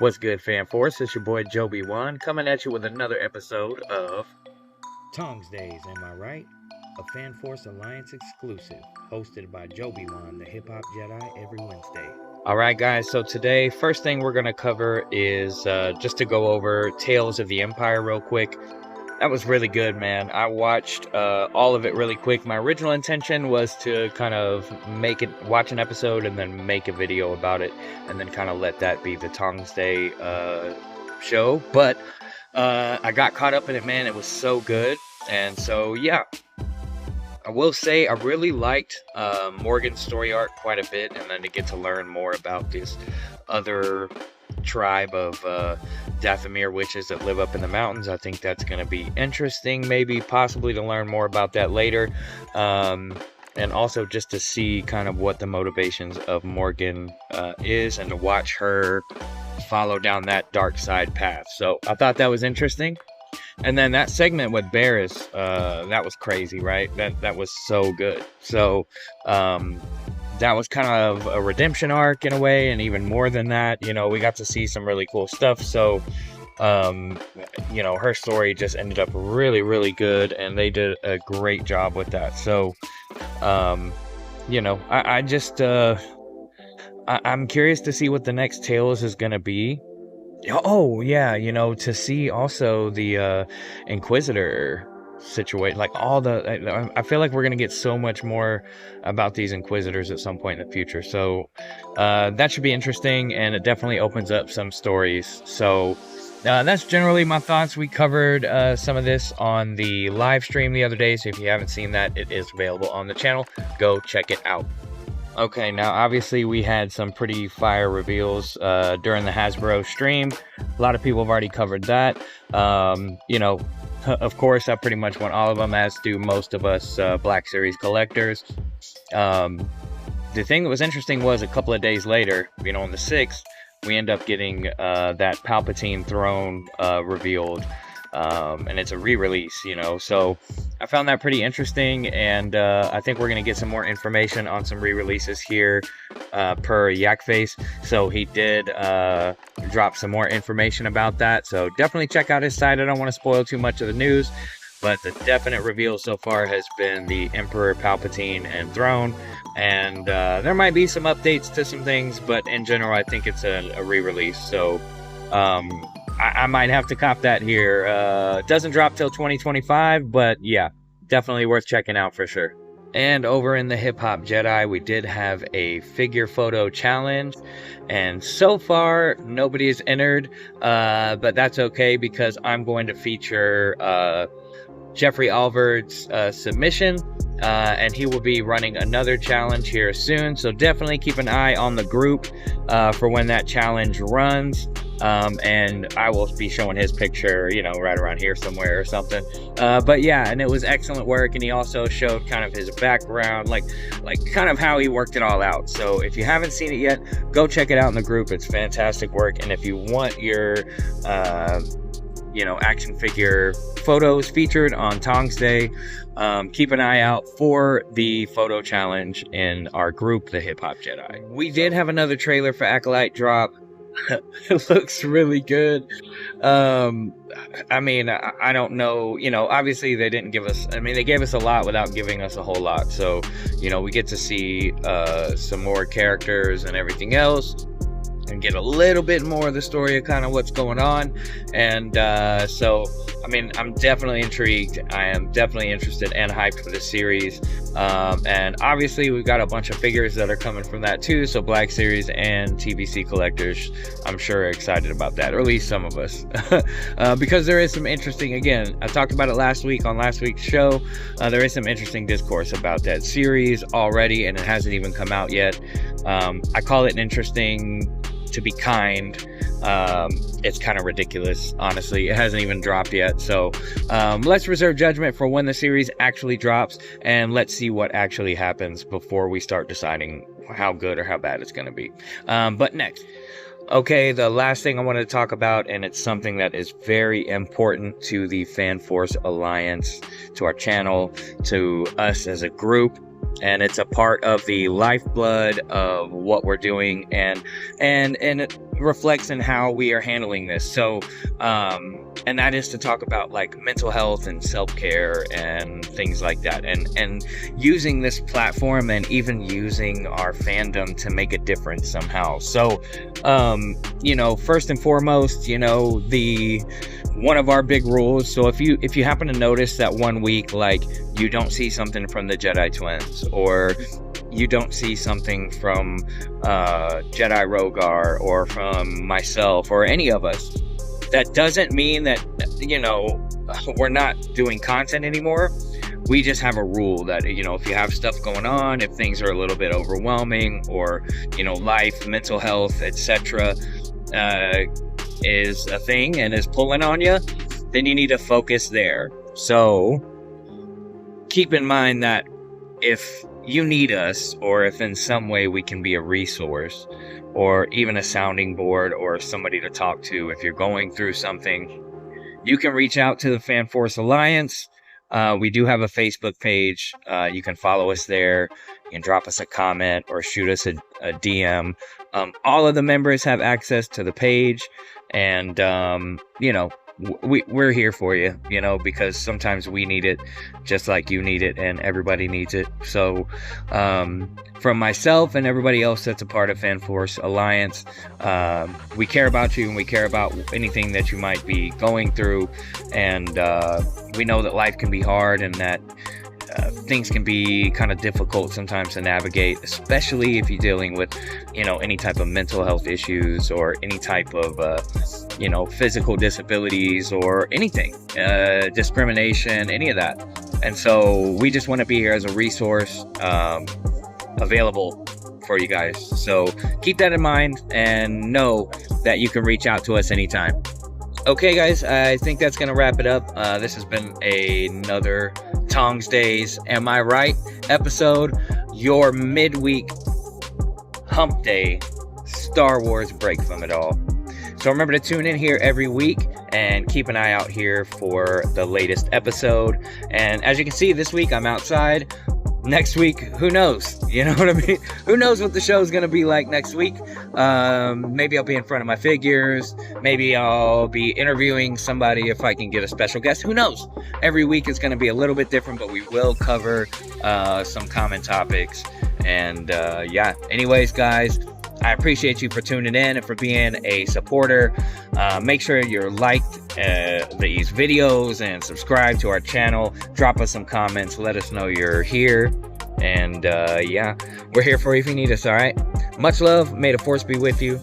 What's good, fan force? It's your boy Joby1 coming at you with another episode of Taungsdays, am I right? A Fan Force Alliance exclusive, hosted by Joby1, the Hip Hop Jedi, every Wednesday. Alright guys, so today, first thing we're going to cover is just to go over Tales of the Empire real quick. That was really good, man. I watched all of it really quick. My original intention was to kind of watch an episode and then make a video about it, and then kind of let that be the Taungsday show. But I got caught up in it, man. It was so good. And so, yeah. I will say I really liked Morgan's story arc quite a bit, and then to get to learn more about this other tribe of Dathomir witches that live up in the mountains. I think that's going to be interesting, maybe possibly to learn more about that later, and also just to see kind of what the motivations of Morgan is, and to watch her follow down that dark side path. So I thought that was interesting. And then that segment with Barris, that was crazy, right? That was so good. So that was kind of a redemption arc in a way, and even more than that, you know, we got to see some really cool stuff. So you know, her story just ended up really, really good, and they did a great job with that. So you know, I'm curious to see what the next Tales is gonna be. Oh yeah, you know, to see also the Inquisitor situation, like all the I feel like we're gonna get so much more about these Inquisitors at some point in the future. So that should be interesting, and it definitely opens up some stories. So that's generally my thoughts. We covered some of this on the live stream the other day, so if you haven't seen that, it is available on the channel. Go check it out. Okay, now obviously we had some pretty fire reveals during the Hasbro stream. A lot of people have already covered that. You know, of course, I pretty much want all of them, as do most of us Black Series collectors. The thing that was interesting was a couple of days later, you know, on the 6th, we end up getting that Palpatine throne revealed. And it's a re-release, you know, so I found that pretty interesting, and I think we're going to get some more information on some re-releases here per Yakface. So he did drop some more information about that, so definitely check out his site. I don't want to spoil too much of the news, but the definite reveal so far has been the Emperor Palpatine and throne, and there might be some updates to some things, but in general I think it's a re-release. So I might have to cop that here. It doesn't drop till 2025, but yeah, definitely worth checking out for sure. And over in the Hip Hop Jedi, we did have a figure photo challenge, and so far nobody's entered, but that's okay, because I'm going to feature Jeffrey Alvord's submission, and he will be running another challenge here soon, so definitely keep an eye on the group for when that challenge runs. And I will be showing his picture, you know, right around here somewhere or something. But yeah, and it was excellent work, and he also showed kind of his background, like kind of how he worked it all out. So if you haven't seen it yet, go check it out in the group. It's fantastic work. And if you want your you know, action figure photos featured on Taungsday, keep an eye out for the photo challenge in our group, the Hip Hop Jedi. We did have another trailer for Acolyte drop. It looks really good. I mean, I don't know, you know, obviously they didn't give us, I mean, they gave us a lot without giving us a whole lot. So, you know, we get to see some more characters and everything else, and get a little bit more of the story of kind of what's going on. And so, I mean, I'm definitely intrigued. I am definitely interested and hyped for this series. And obviously we've got a bunch of figures that are coming from that too. So Black Series and TVC collectors, I'm sure, are excited about that, or at least some of us. Because there is some interesting, again, I talked about it last week on last week's show. There is some interesting discourse about that series already, and it hasn't even come out yet. I call it an interesting, to be kind. It's kind of ridiculous, honestly. It hasn't even dropped yet, so let's reserve judgment for when the series actually drops, and let's see what actually happens before we start deciding how good or how bad it's going to be. But next, okay, the last thing I want to talk about, and it's something that is very important to the Fan Force Alliance, to our channel, to us as a group, and it's a part of the lifeblood of what we're doing, and reflects in how we are handling this. So and that is to talk about like mental health and self-care and things like that, and using this platform and even using our fandom to make a difference somehow. So you know, first and foremost, you know, the one of our big rules, so if you happen to notice that one week, like, you don't see something from the Jedi twins, or you don't see something from Jedi Rogar, or from myself, or any of us, that doesn't mean that, you know, we're not doing content anymore. We just have a rule that, you know, if you have stuff going on, if things are a little bit overwhelming, or, you know, life, mental health, etc., is a thing and is pulling on you, then you need to focus there. So keep in mind that if you need us, or if in some way we can be a resource, or even a sounding board, or somebody to talk to if you're going through something, you can reach out to the Fan Force Alliance. We do have a Facebook page. You can follow us there. You can drop us a comment or shoot us a DM. All of the members have access to the page, and you know, we're here for you, you know, because sometimes we need it just like you need it, and everybody needs it. So from myself and everybody else that's a part of Fan Force Alliance, we care about you, and we care about anything that you might be going through, and we know that life can be hard, and that things can be kind of difficult sometimes to navigate, especially if you're dealing with, you know, any type of mental health issues, or any type of you know, physical disabilities, or anything, discrimination, any of that. And so we just want to be here as a resource, available for you guys. So keep that in mind, and know that you can reach out to us anytime. Okay, guys, I think that's going to wrap it up. This has been another Taungsdays, Am I Right episode, your midweek Humpday Star Wars break from it all. So remember to tune in here every week, and keep an eye out here for the latest episode. And as you can see, this week I'm outside. Next week, who knows? You know what I mean? Who knows what the show's gonna be like next week? Maybe I'll be in front of my figures. Maybe I'll be interviewing somebody if I can get a special guest. Who knows? Every week is gonna be a little bit different, but we will cover some common topics. And yeah, anyways, guys, I appreciate you for tuning in and for being a supporter. Make sure you're liked these videos and subscribe to our channel. Drop us some comments. Let us know you're here. And yeah, we're here for you if you need us, all right? Much love. May the Force be with you.